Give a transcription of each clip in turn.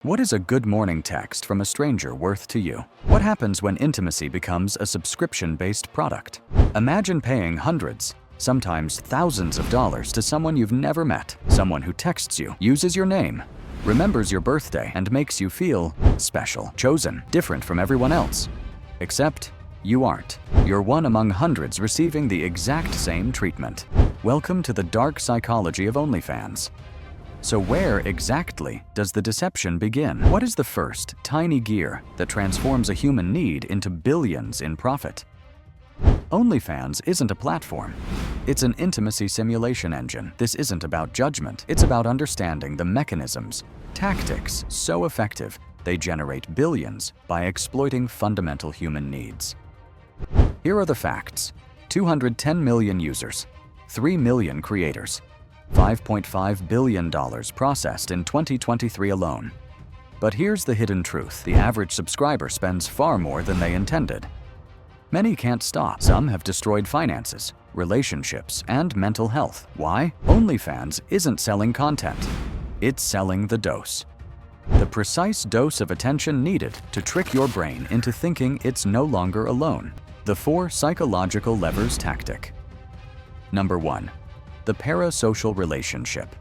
What is a good morning text from a stranger worth to you? What happens when intimacy becomes a subscription-based product? Imagine paying hundreds, sometimes thousands of dollars to someone you've never met, someone who texts you, uses your name, remembers your birthday, and makes you feel special, chosen, different from everyone else. Except you aren't. You're one among hundreds receiving the exact same treatment. Welcome to the dark psychology of OnlyFans. So where exactly does the deception begin? What is the first, tiny gear that transforms a human need into billions in profit? OnlyFans isn't a platform. It's an intimacy simulation engine. This isn't about judgment. It's about understanding the mechanisms, tactics so effective they generate billions by exploiting fundamental human needs. Here are the facts. 210 million users, 3 million creators, $5.5 billion processed in 2023 alone. But here's the hidden truth. The average subscriber spends far more than they intended. Many can't stop. Some have destroyed finances, relationships, and mental health. Why? OnlyFans isn't selling content. It's selling the dose. The precise dose of attention needed to trick your brain into thinking it's no longer alone. The 4 psychological levers tactic. Number 1. The parasocial relationship.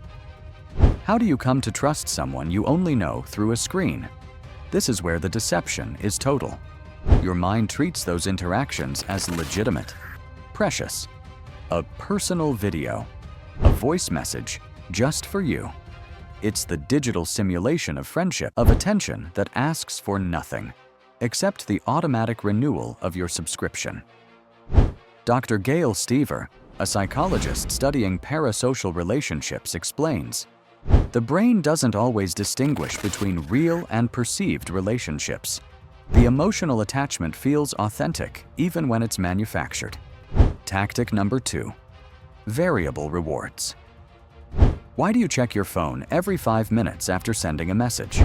How do you come to trust someone you only know through a screen? This is where the deception is total. Your mind treats those interactions as legitimate, precious. A personal video, a voice message just for you. It's the digital simulation of friendship, of attention that asks for nothing, except the automatic renewal of your subscription. Dr. Gail Stever, a psychologist studying parasocial relationships, explains, the brain doesn't always distinguish between real and perceived relationships. The emotional attachment feels authentic even when it's manufactured. Tactic number 2. Variable rewards. Why do you check your phone every 5 minutes after sending a message?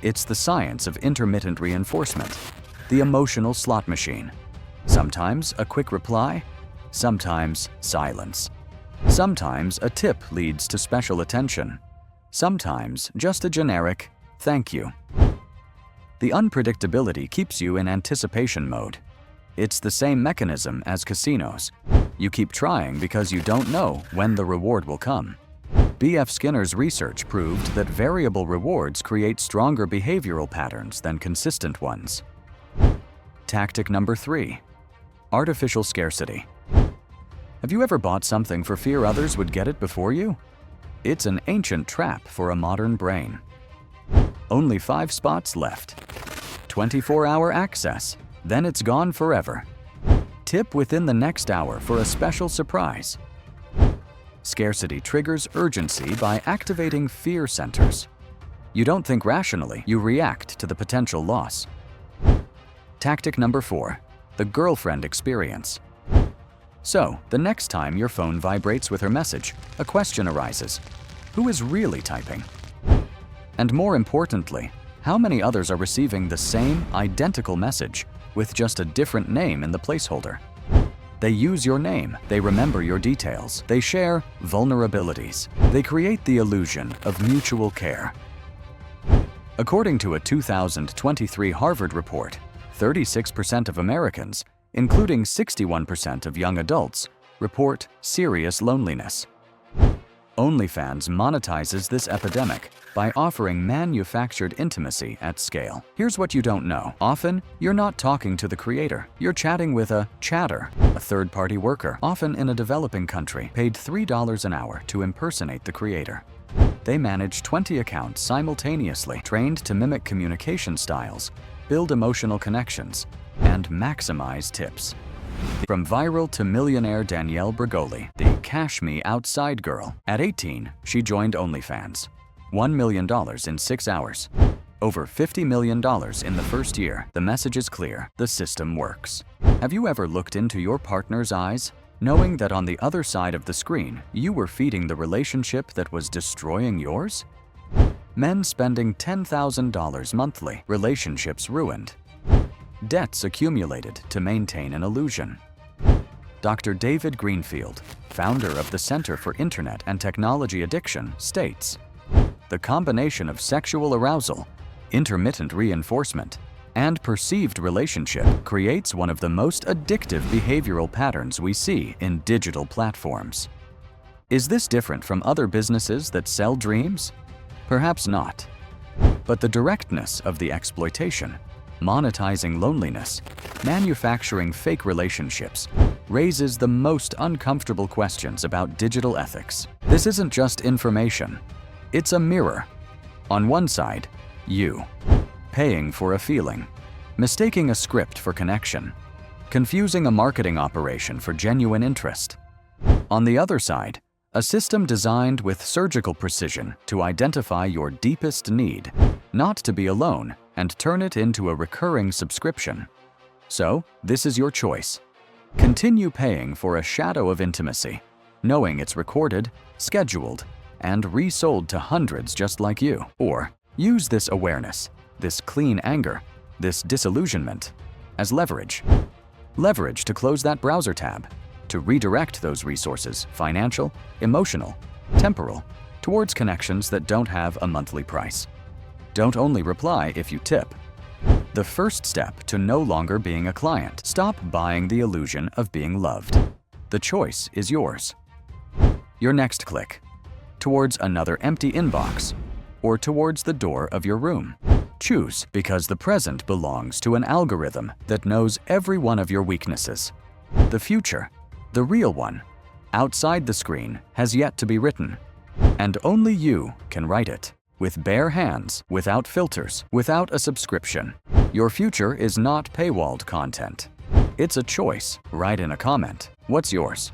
It's the science of intermittent reinforcement, the emotional slot machine. Sometimes a quick reply, sometimes silence. Sometimes a tip leads to special attention. Sometimes just a generic thank you. The unpredictability keeps you in anticipation mode. It's the same mechanism as casinos. You keep trying because you don't know when the reward will come. B.F. Skinner's research proved that variable rewards create stronger behavioral patterns than consistent ones. Tactic number 3. Artificial scarcity. Have you ever bought something for fear others would get it before you? It's an ancient trap for a modern brain. Only 5 spots left. 24-hour access, then it's gone forever. Tip within the next hour for a special surprise. Scarcity triggers urgency by activating fear centers. You don't think rationally, you react to the potential loss. Tactic number 4. The girlfriend experience. So, the next time your phone vibrates with her message, a question arises. Who is really typing? And more importantly, how many others are receiving the same identical message with just a different name in the placeholder? They use your name, they remember your details, they share vulnerabilities, they create the illusion of mutual care. According to a 2023 Harvard report, 36% of Americans, including 61% of young adults, report serious loneliness. OnlyFans monetizes this epidemic by offering manufactured intimacy at scale. Here's what you don't know. Often, you're not talking to the creator. You're chatting with a chatter, a third-party worker, often in a developing country, paid $3 an hour to impersonate the creator. They manage 20 accounts simultaneously, trained to mimic communication styles, build emotional connections, and maximize tips. From viral to millionaire Danielle Bregoli, the Cash Me Outside girl. At 18, she joined OnlyFans. $1 million in 6 hours. Over $50 million in the first year. The message is clear. The system works. Have you ever looked into your partner's eyes, knowing that on the other side of the screen, you were feeding the relationship that was destroying yours? Men spending $10,000 monthly. Relationships ruined. Debts accumulated to maintain an illusion. Dr. David Greenfield, founder of the Center for Internet and Technology Addiction, states, the combination of sexual arousal, intermittent reinforcement, and perceived relationship creates one of the most addictive behavioral patterns we see in digital platforms. Is this different from other businesses that sell dreams? Perhaps not. But the directness of the exploitation, monetizing loneliness, manufacturing fake relationships, raises the most uncomfortable questions about digital ethics. This isn't just information, it's a mirror. On one side, you, paying for a feeling, mistaking a script for connection, confusing a marketing operation for genuine interest. On the other side, a system designed with surgical precision to identify your deepest need, not to be alone, and turn it into a recurring subscription. So, this is your choice. Continue paying for a shadow of intimacy, knowing it's recorded, scheduled, and resold to hundreds just like you. Or use this awareness, this clean anger, this disillusionment, as leverage. Leverage to close that browser tab, to redirect those resources, financial, emotional, temporal, towards connections that don't have a monthly price. Don't only reply if you tip. The first step to no longer being a client. Stop buying the illusion of being loved. The choice is yours. Your next click, towards another empty inbox, or towards the door of your room. Choose, because the present belongs to an algorithm that knows every one of your weaknesses. The future, the real one, outside the screen, has yet to be written. And only you can write it. With bare hands, without filters, without a subscription. Your future is not paywalled content. It's a choice. Write in a comment. What's yours?